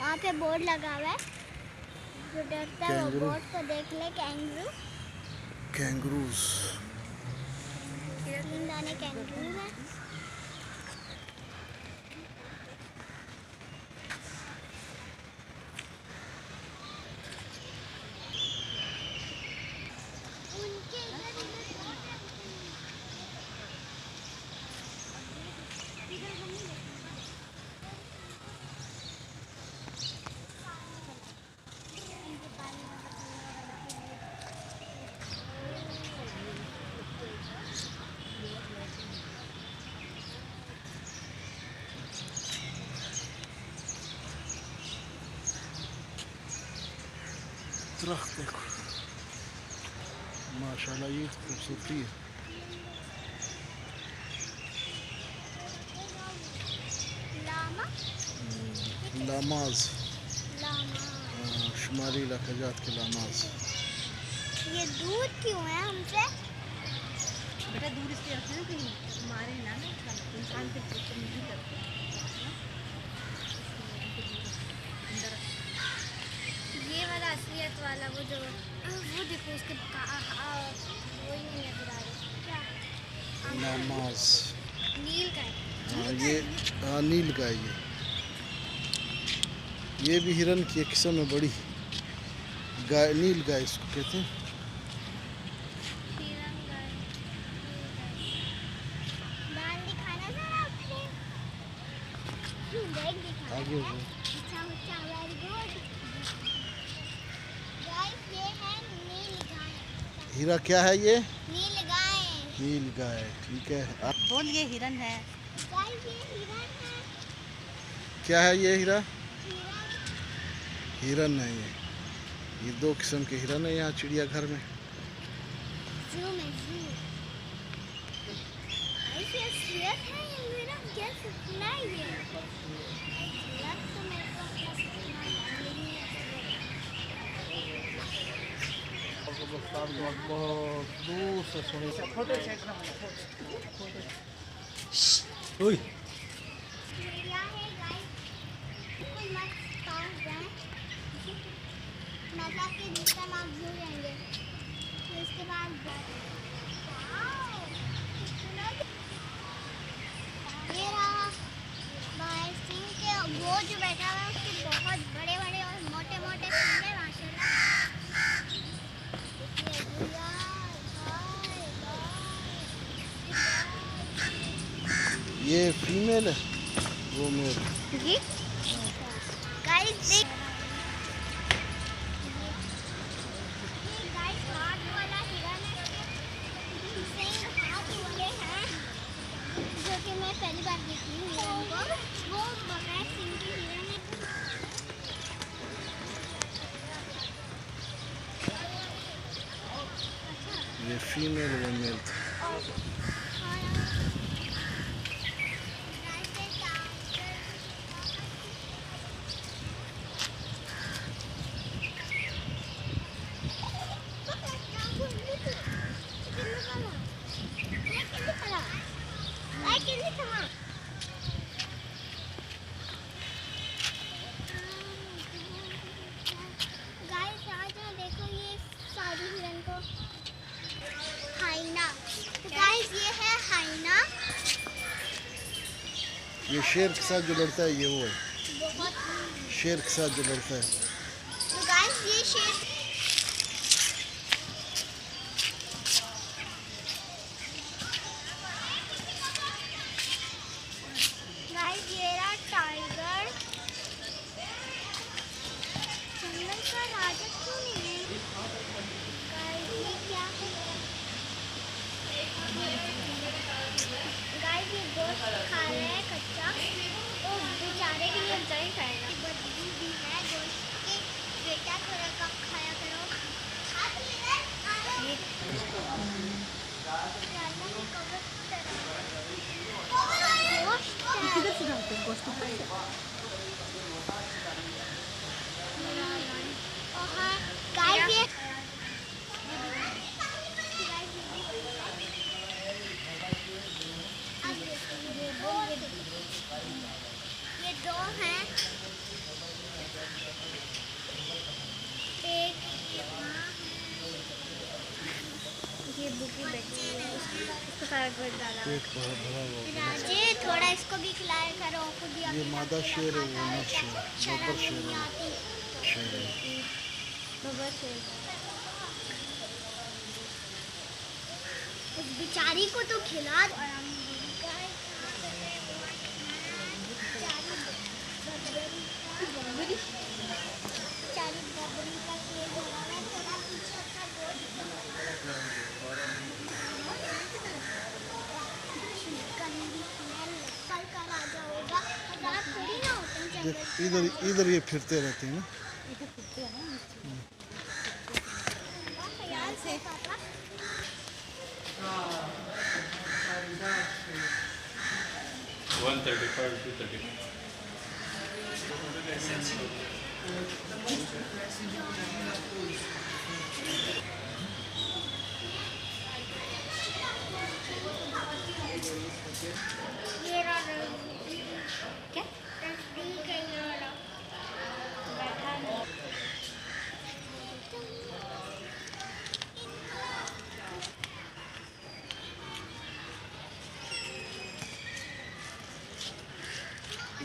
वहाँ पे बोर्ड लगा हुआ है, जो डरता है वो बोर्ड को देख ले। कैंगरू, कैंगरूज, 3 दाने कैंगरू है। दरख्त देखो माशाल्लाह, ये खूबसूरती है। लामाज, शुमाली इलाका जात के लामाज। ये दूर क्यों है हमसे? बेटा दूर इसलिए रखते हैं कि मारे ना इंसान के नहीं करते। ये वाला असलियत वाला वो जो वो देखो उसके वो ही नहीं नजर आ रही क्या? लामाज, नील का है। हाँ ये, हाँ नील गाय। ये भी हिरन की एक किस्म है, बड़ी गाय, नील गाय इसको कहते हैं। आगे हो हीरा, क्या है ये? नील गाय। नील गाय, ठीक है। बोल ये हिरन है। ये हिरन है। क्या है ये हीरा? हिरन है ये 2 किस्म के हिरन है यहाँ चिड़ियाघर में। जू में जू। ऐसे असलियत है ये मेरा, क्या सपना है ये? असलियत तो मेरे को अपना सपना नहीं है। बहुत दूर से सुने से फोटो सेट ना ओए चिड़िया है गाइस, बिल्कुल मस्त पास है। मजा के दूसरा नाम भूल जाएंगे तो इसके बाद ये रहा भाई सिंह के, वो जो बैठा हुआ है उसके बहुत बड़े बड़े और मोटे मोटे सिंग है माशाल्लाह। ये फीमेल है, वो मेल। जी गाइस देख, ये गाइस हाथ वाला हिरन है, सिंग हाथ वाले हैं, जो कि मैं पहली बार देखी हूँ हिरन को। वो बगैर सिंग के हिरन है। ये फीमेल, वो मेल। ये शेर के साथ जो लड़ता है ये वो है, शेर के साथ जो लड़ता है। तो गाइस ये शेर गाइस ये रहा टाइगर। जंगल का राजा क्यों नहीं है? गाइस ये क्या है? गाइस ये गोश्त खा रहे हैं कच्चा, तो बेचारे के लिए अच्छा ही खाएगा। बदबू भी है गोश्त की, बेटा थोड़ा कम खाया करो। किधर से डालते हैं गोश्त? गाइस ये ये 2 हैं। भूखी बैठी हुई है, उसको सारा घर डाला। पेट भरा भरा हुआ। राजे थोड़ा इसको भी खिलाया करो, खुद ही ये अकेला मादा अकेला शेर है, खाता वो नर शेर, शर्म बब्बर शेर नहीं है। आती। शेर है। बब्बर शेर। उस बेचारी को तो खिला दो। और हम बेचारी बबरी का शेर बना है, थोड़ा पीछे का गोद गंदी स्मेल। कल का राजा होगा, रात थोड़ी ना होते हैं देख, जंगल इधर इधर ये फिरते रहते हैं ना। इधर फिरते हैं ना। ख्याल से पापा। 135 to 35. ये रहा क्या? नजदीक है ये वाला। बैठा नहीं।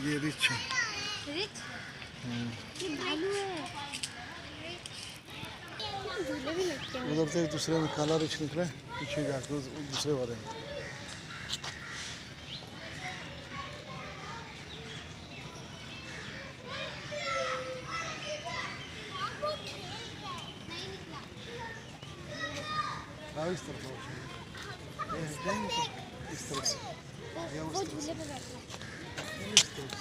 ये रिच है। रिच? ये भालू है। झूले भी लगते हैं। उधर से दूसरे में काला रिच निकला है, पीछे जाके उस दूसरे वाले में। हाँ, इस तरफ आओ। इस तरफ से वो झूले पे बैठा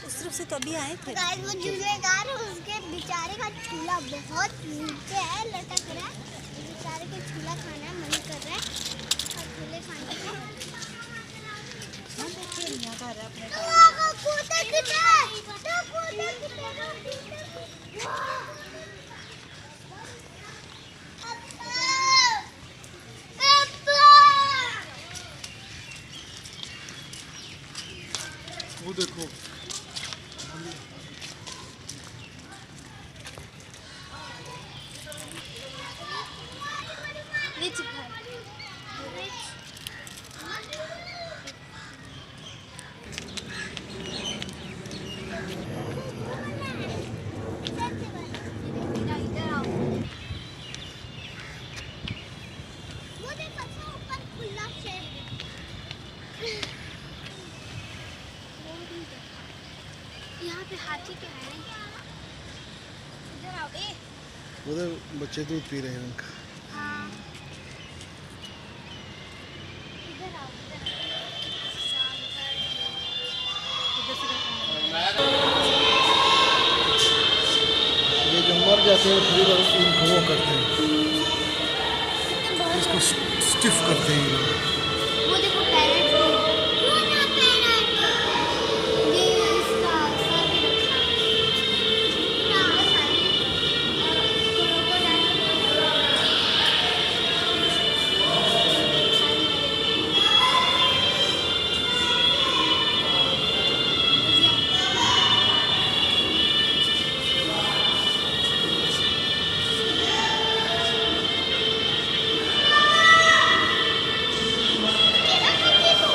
उस तरफ से तो अभी आए थे। है। वो झूलेदार उसके बेचारे का झूला बहुत नीचे है, लटक रहा है। बेचारे को झूला खाना मन कर रहा है और झूले खाने का। हम देखिए यहाँ का रहा अपने वो कूदा किधर? तो कूदा किधर? वो देखो, रिच घर। रिच। इधर आओ। वो देखो अच्छा ऊपर खुला शेर। यहाँ पे हाथी क्या है? इधर आओ ए। उधर बच्चे दूध पी रहे हैं उनका। हाँ। इधर आओ, ये जो मर जाते हैं थोड़ी बार इनको वो करते हैं, इसको स्टिफ करते हैं ये लोग।